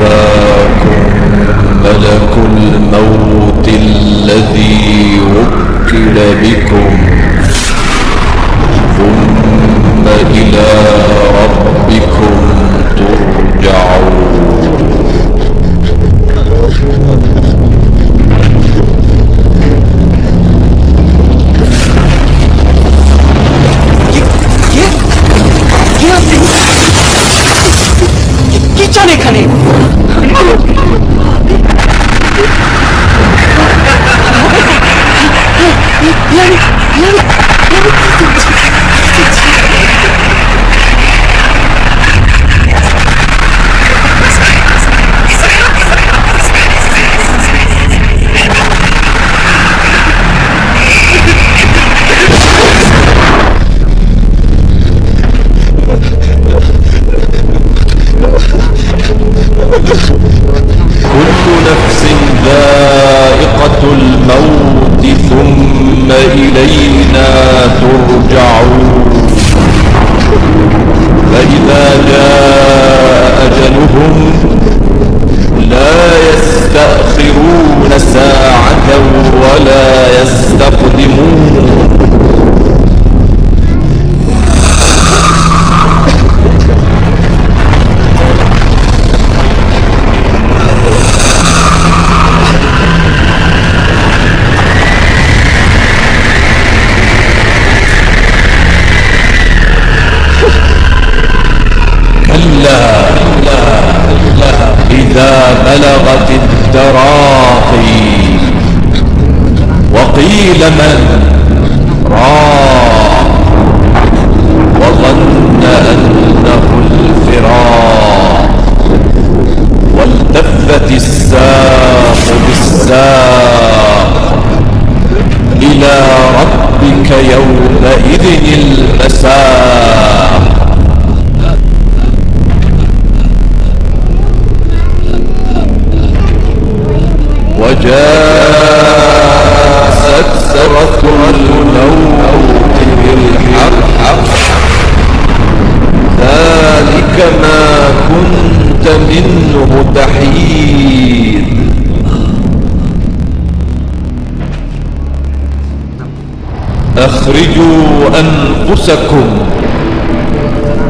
يتوفاكم ملك الموت الذي وكل بكم ثم إلى ربكم ترجعون. কি চান এখানে? كل نفس ذائقة الموت ثم إلينا ترجعون. فإذا جاء أجلهم لا يستأخرون ساعة ولا يستقدمون. إذا بلغت التراقي وقيل من راق وظن أنه الفراق والتفت الساق بالساق إلى ربك يومئذ المساق. وجاءت سكرة الموت بالحق ذلك ما كنت منه تحيد. أخرجوا أنفسكم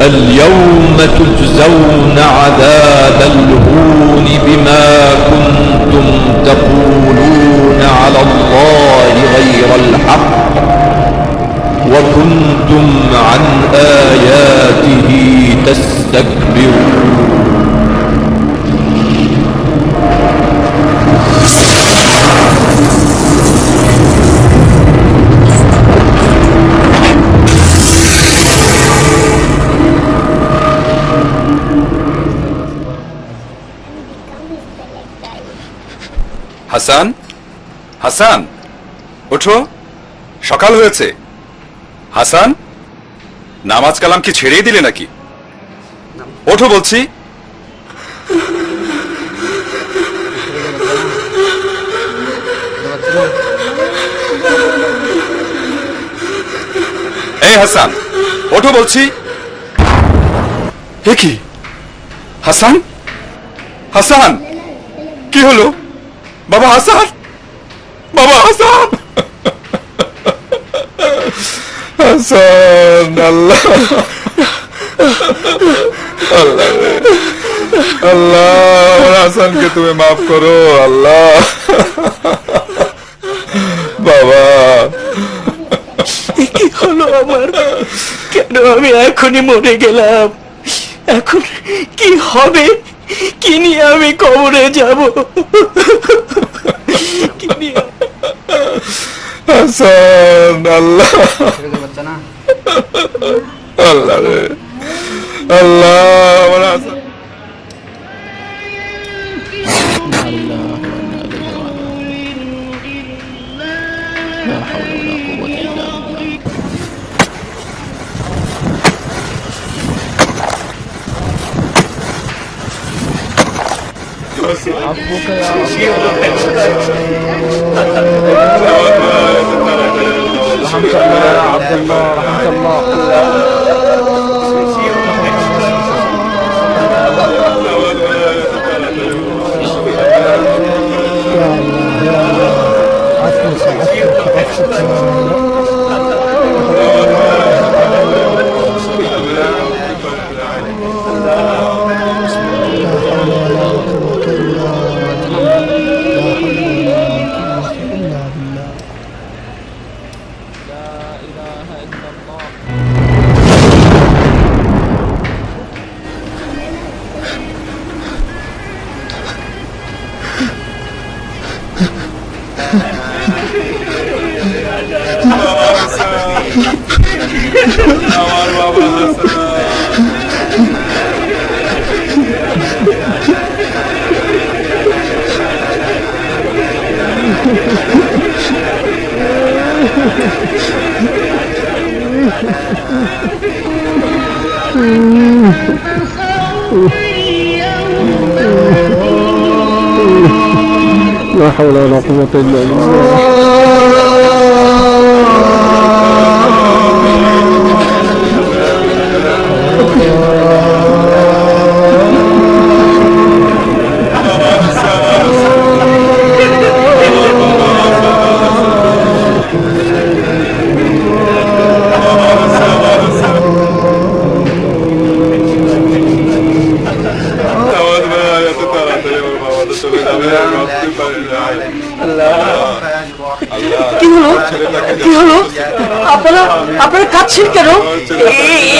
اليوم تجزون عذاب الهون بما كنتم تقولون على الله غير الحق وكنتم عن آياته تستكبرون. হাসান, হাসান, ওঠো, সকাল হয়েছে। হাসান, নামাজ কালাম কি ছেড়েই দিলে নাকি? ওঠো বলছি। এই হাসান, ওঠো বলছি। এ কি হাসান? হাসান, কি হলো? বাবা হাসান, বাবা হাসান, হাসান, আল্লাহ আল্লাহ আল্লাহ, আমার হাসানকে তুমি মাফ করো আল্লাহ। বাবা কি হলো আমার? কেন আমি এখনই মরে গেলাম? এখন কি হবে? কি নিয়ে আমি কবরে যাব? কি নিয়ে? হাসান, আল্লাহ আল্লাহ রে আল্লাহ, আমার হাসান। لا حول ولا قوة إلا بالله. কি হলো কি হলো আপনারা আপনারা কাঁদছেন কেন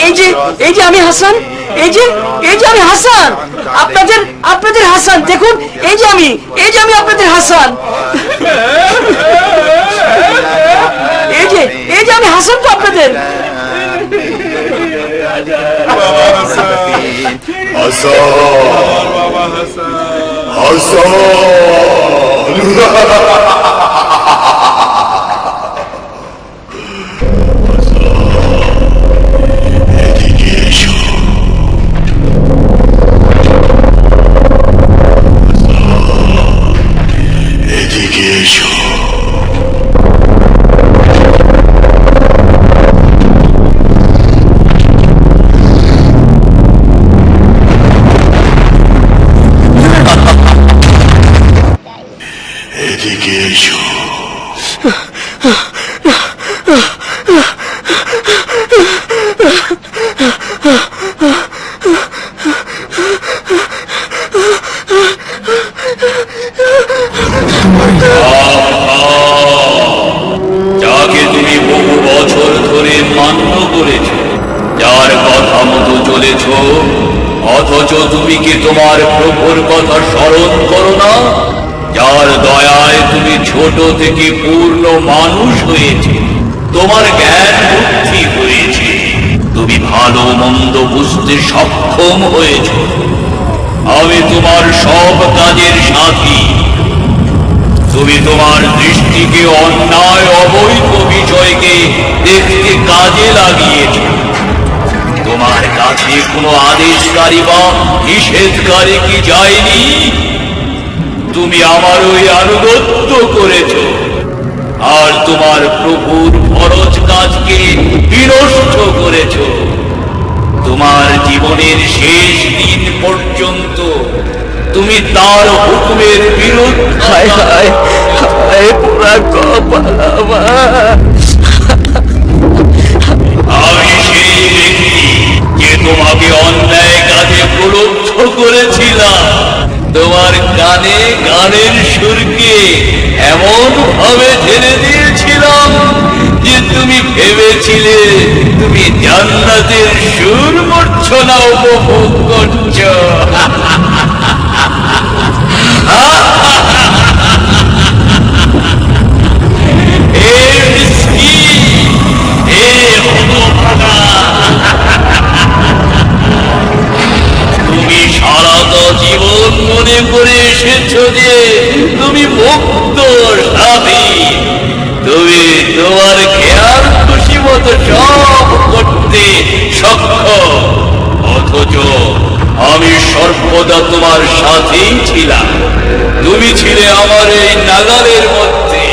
এই যে আমি হাসান এই যে আমি হাসান আপনাদের হাসান দেখুন এই যে আমি আপনাদের হাসান এই যে আমি হাসান তো আপনাদের যাকে তুমি বহু বছর ধরে মান্য করেছ, যার কথা মতো চলেছ, অথচ তুমি কি তোমার প্রভুর কথা স্মরণ করো না? যার দয়ায় তুমি ছোট থেকে পূর্ণ মানুষ হয়েছে, তোমার জ্ঞান বুদ্ধি হয়েছে, তুমি ভালো মন্দ বুঝতে সক্ষম হয়েছ। আমি তোমার সব কাজের সাথী। তুমি তোমার দৃষ্টিকে অন্যায় অবৈধ বিষয়কে দেখতে কাজে লাগিয়েছ। তোমার কাছে কোনো আদেশকারী বা নিষেধকারী কি যায়নি? তুমি আমার ওই আনুগত্য করেছ আর তোমার প্রভুর ফরজ কাজকে বিনষ্ট করেছ। তোমার জীবনের শেষ দিন পর্যন্ত তুমি তার হুকুমের বিরুদ্ধে আমি সেই ব্যক্তি যে তোমাকে অন্যায় কাজে প্রলুব্ধ করেছিলাম। তোমার কানে গানের সুরকে এমন ভাবে ঢেলে দিয়েছিলাম যে তুমি ভেবেছিলে তুমি জান্নাতের সুর মূর্ছনা উপভোগ করছো। তুমি সারাটা জীবন মনে করে এসেছ যে তুমি মুক্ত স্বাধীন, তুমি তোমার খেয়াল খুশি মতো সব করতে সক্ষম। অথচ আমি সর্বদা তোমার সাথেই ছিলাম। তুমি ছিলে আমার এই নাগালের মধ্যে,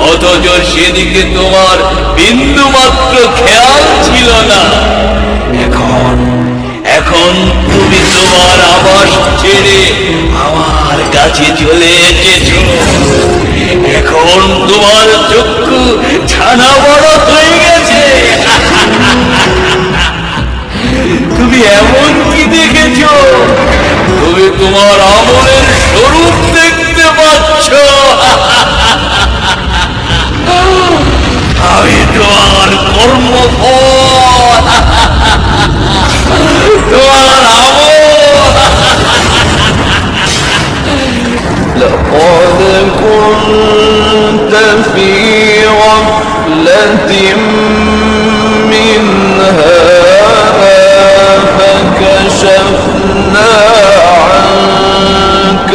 অথচ সেদিকে তোমার বিন্দু মাত্র খেয়াল ছিল না। এখন তুমি তোমার আবাস ছেড়ে আমার কাছে চলে এসেছো। এখন তোমার চক্ষু ছানা বড় হয়ে গেছে। তুমি এমন কি দেখেছো? তুমি তোমার আমলের স্বরূপ দেখতে পাচ্ছ। আমি তোমার কর্মফল, তোমার আমল। لقد كنت في غفلة من هذا فكشفنا عنك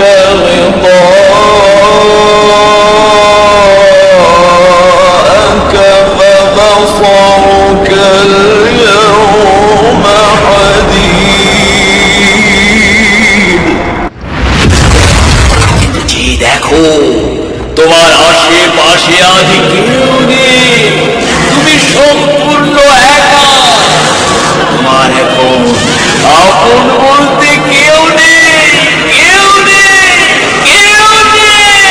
غطاءك فبصرك اليوم حديد দেখো, তোমার আশেপাশে আজ কেউ নেই। তুমি সম্পূর্ণ একা। তোমার এখন আপন বলতে কেউ নেই, কেউ নেই, কেউ নেই।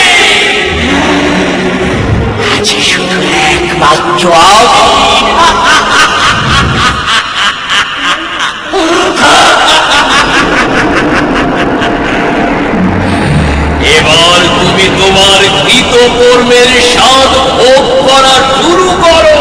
আছে শুধু একমাত্র আমি। এবার তুমি তোমার কৃতকর্মের স্বাদ ভোগ করা শুরু করো।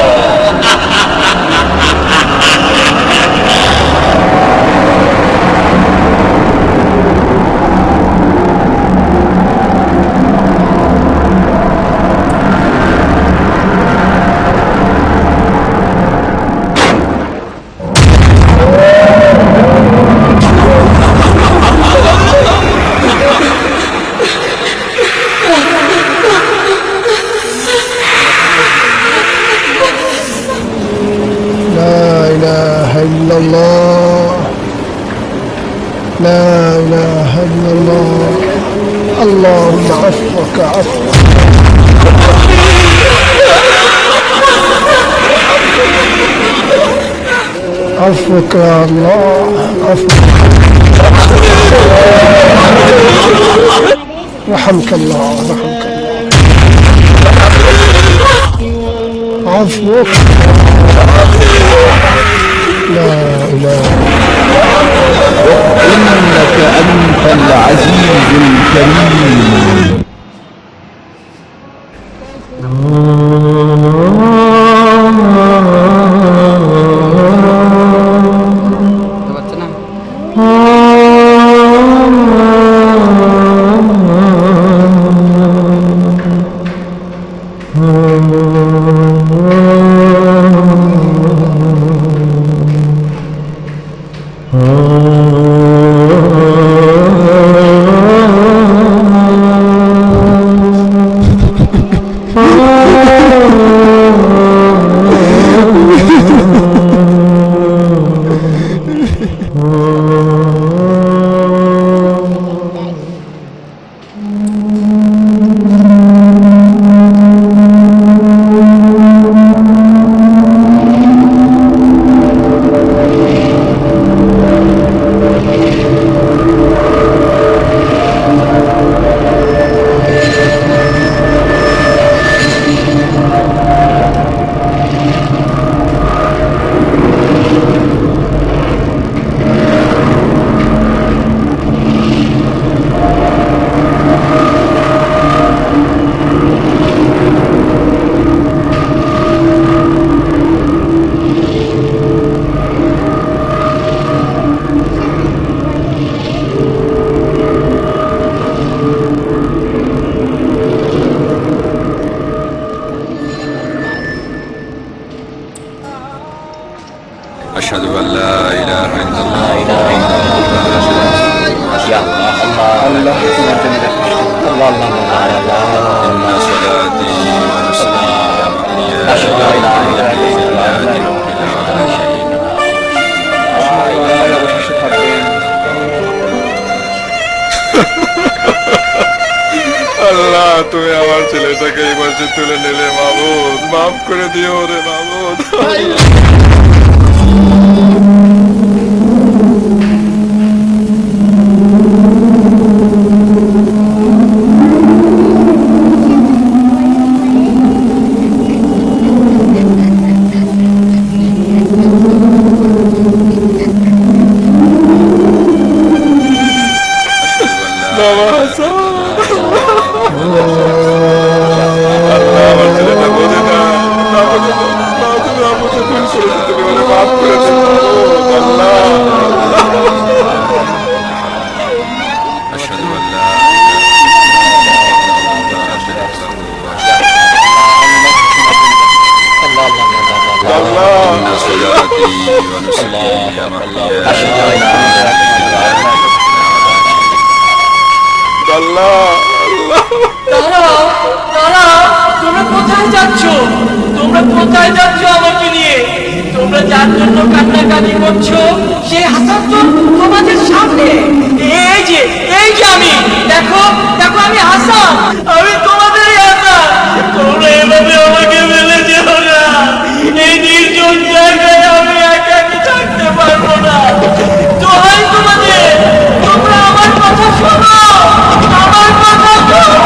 لا إله إلا الله لا إله إلا الله اللهم عفوك عفوك عفوك يا الله عفوك رحمك الله رحمك الله عفوك لا إله إنك أنت العزيز الكريم أشهد أن لا إله إلا الله إن صلاتي ونسكي ومحياي لله رب العالمين আল্লাহ তুমি আমার ছেলেটাকে এই বয়সে তুলে নিলে মাবুদ, মাফ করে দিও রে মাবুদ। বাবা হাসান, আল্লাহ আমার ছেলেটা বোঝে না, তুমি আমাকে ভুল করেছো, তুমি আমাকে মাফ করে দিও আল্লাহ। দাঁড়াও, দাঁড়াও, তোমরা কোথায় যাচ্ছ? তোমরা কোথায় যাচ্ছ আমাকে নিয়ে? তোমরা যার জন্য কান্নাকাটি করছো সে হাসান তো তোমাদের সামনে। এই যে আমি, দেখো দেখো আমি হাসান, আমি তোমাদেরই হাসান। তোমরা এভাবে আমাকে ফেলে যেও না, এই নির্জন জায়গায় আমি একাকি থাকতে পারবো না। দোহাই তোমাদের, তোমরা আমার কথা শোনো, আমার কথা শোনো।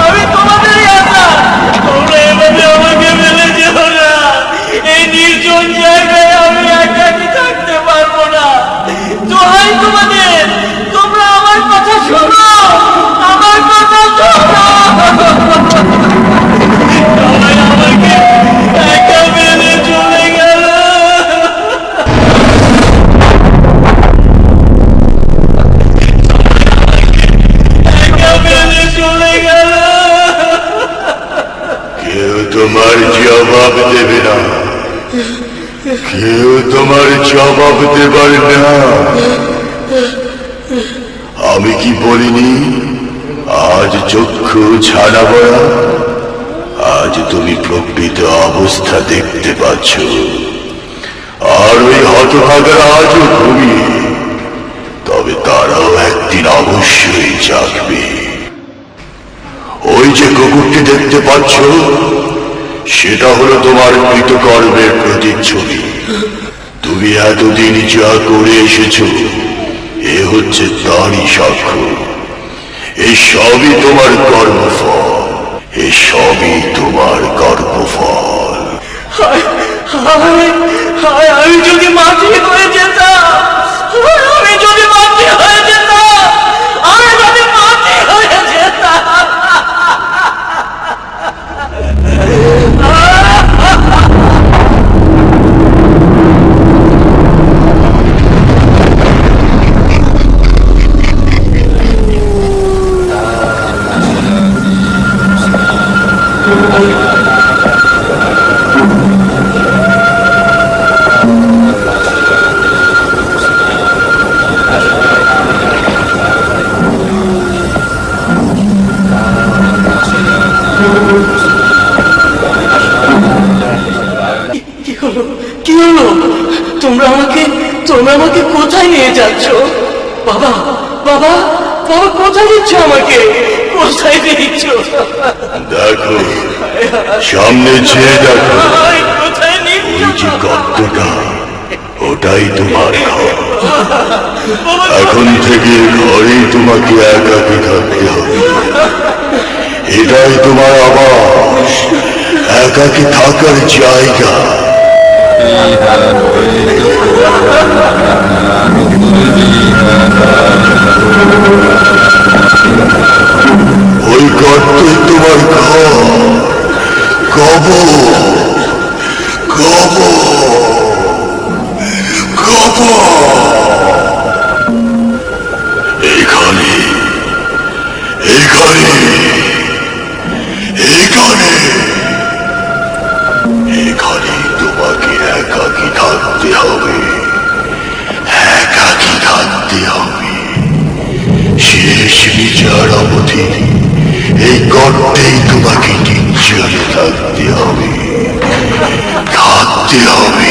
আমি তোমাদেরই আশা, তোমরা এভাবে আমাকে ফেলে যেও না, এই নির্জন জায়গায় আমি একাকি থাকতে পারবো না। দোহাই তোমাদের, তোমরা আমার কথা শোনো, আমার কথা শোনো। সবাই আমাকে একা ফেলে চলে গেল। একা ফেলে চলে গেল। কেউ তোমার জবাব দেবে না, কেউ তোমার জবাব দেবার না। আমি কি বলিনি আজ চক্ষু ছাড়া বড়া? আজ তুমি প্রকৃত অবস্থা দেখতে পাচ্ছ, আর ওই হতভাগারা আজও ঘুমিয়ে, তবে তারাও একদিন অবশ্যই জাগবে। ওই যে কুকুরটি দেখতে পাচ্ছ, সেটা হলো তোমার কৃতকর্মের প্রতিচ্ছবি। তুমি এতদিন যা করে এসেছ, এ হচ্ছে তারই সাক্ষ্য। এই সবই তোমার কর্মফল, এই সবই তোমার কর্মফল। আমি যদি মাটি হয়ে যেতাম, আমি যদি মাটি হয়ে যেতাম, আমি যদি মাটি হয়ে যেতাম। কি হলো? তোমরা আমাকে কোথায় নিয়ে যাচ্ছ? বাবা বাবা বাবা, কোথায় নিচ্ছ আমাকে? কোথায় নিচ্ছ? দেখো, সামনে চেয়ে দেখো, কোথায় নিচ্ছ? ওই যে গর্তটা, ওটাই তোমার ঘর। এখন থেকে ঘরেই তোমাকে একাকী থাকতে হবে। এটাই তোমার আবাস, একাকী থাকার জায়গা। ওই গর্তই তোমার ঘর, কবর, কবর, কবর। এখানে, এখানে, এখানে, এখানে তোমাকে একাকী থাকতে হবে, একাকী থাকতে হবে। শেষ বিচার অবধি এই গর্তেই তোমাকে নির্জনে থাকতে হবে, থাকতে হবে।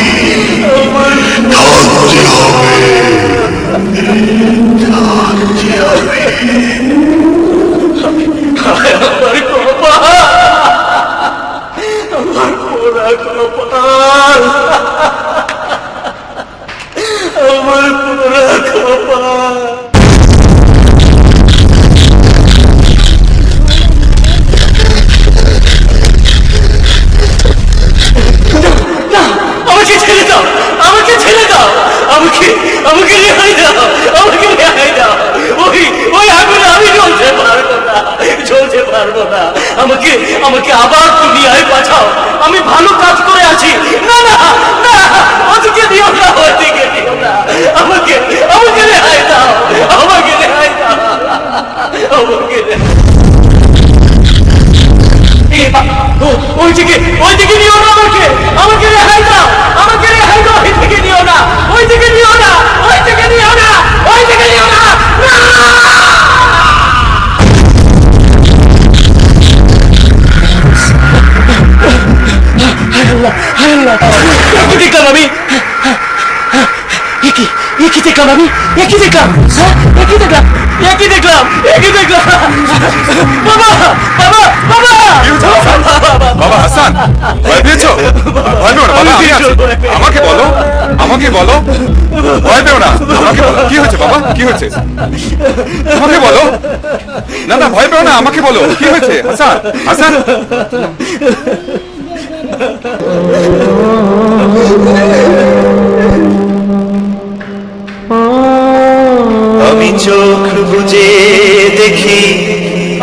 আমাকে আবার দুনিয়ায় পাঠাও, আমি ভালো কাজ করে আছি। না না না, ওদিকে দিও না, ওদিকে দিও না, আমাকে আমাকে রেহাই দাও, আমাকে রেহাই দাও, আমাকে ওইদিকে নিও না, আমাকে আমাকে রেহাই দাও, আমাকে রেহাই দাও, ওইদিকে নিও না, ওইদিকে নিও না, ওইদিকে নিও না, ওইদিকে নিও না। কি দেখলাম আমি? একই দেখলাম আমি, একই দেখলাম, একই দেখলাম, একই দেখলাম, একই দেখলাম। বাবা বাবা বাবা বাবা হাসান, ভয় পেয়েছো? ভয় পেও না বাবা, আমি আছি। আমাকে বলো, আমাকে বলো, ভয় পেও না, আমাকে বলো কি হয়েছে বাবা, কি হয়েছে আমাকে বলো। না না ভয় পেও না, আমাকে বলো কি হয়েছে। হাসান, হাসান, আমি চোখ বুজে দেখি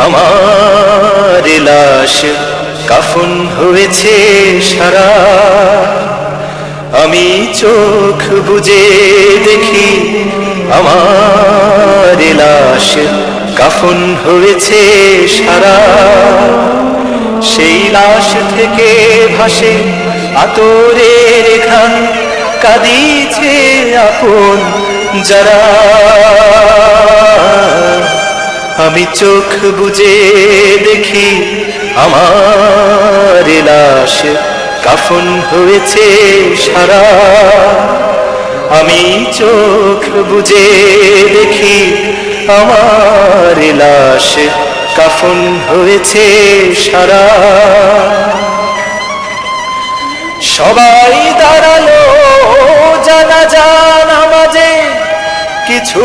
আমার লাশ কাফন হয়েছে সারা। আমি চোখ বুজে দেখি আমার লাশ কাফন হয়েছে সারা। সেই লাশ থেকে ভাসে আতরের ঘ্রাণ, কাঁদিছে আপন যারা। আমি চোখ বুজে দেখি আমার লাশ কাফন হয়েছে সারা। আমি চোখ বুজে দেখি আমার লাশ কাফন হয়েছে সারা। সবাই দাঁড়ালো জানাজা নামাজে, কিছু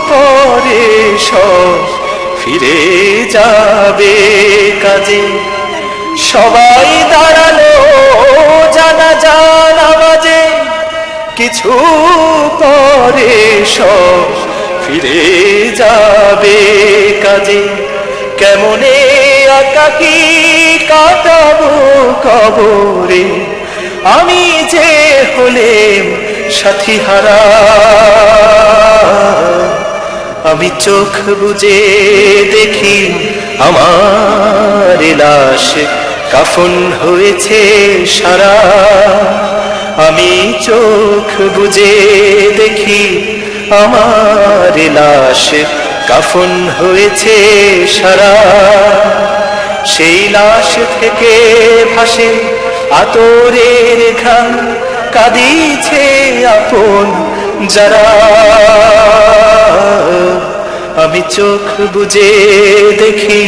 পরে সব ফিরে যাবে কাজে। সবাই দাঁড়ালো জানাজা নামাজে, কিছু পরে সব ফিরে যাবে কাজে। কেমনে একাকী কাটাবো কবরে, আমি যে হলেম সাথী হারা। আমি চোখ বুজে দেখি আমার লাশ কাফন হয়েছে সারা। আমি চোখ বুজে দেখি আমার লাশ কাফন হয়েছে সারা। সেই লাশ থেকে ভাসে আতরের ঘ্রাণ, কাঁদিছে আপন যারা। আমি চোখ বুজে দেখি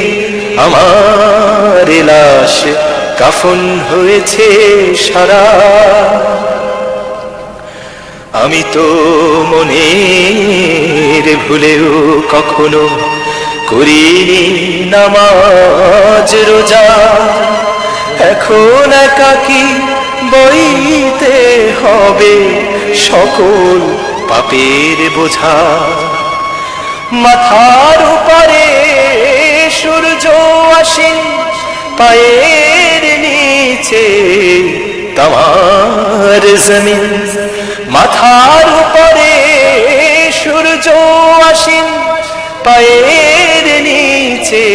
আমার লাশ কাফন হয়েছে সারা। আমি তো মনের ভুলেও কখনো করিনি নামাজ রোজা। এখন একাকী বইতে হবে সকল পাপের বোঝা। মাথার উপরে সূর্য আসে, পায়ের নিচে তামার জমিন। মাথার উপরে সূর্য আসে, পায়ের নিচে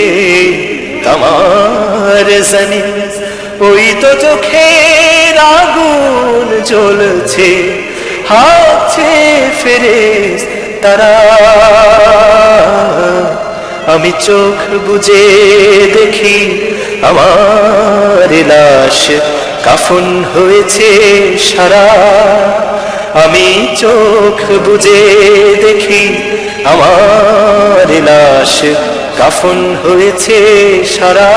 তামার জমিন। ওই তো চোখের আগুন জ্বলছে, হাঁকছে ফেরেশতারা। আমি চোখ বুজে দেখি আমার লাশ কাফন হয়েছে সারা। আমি চোখ বুজে দেখি আমার লাশ কাফন হয়েছে সারা।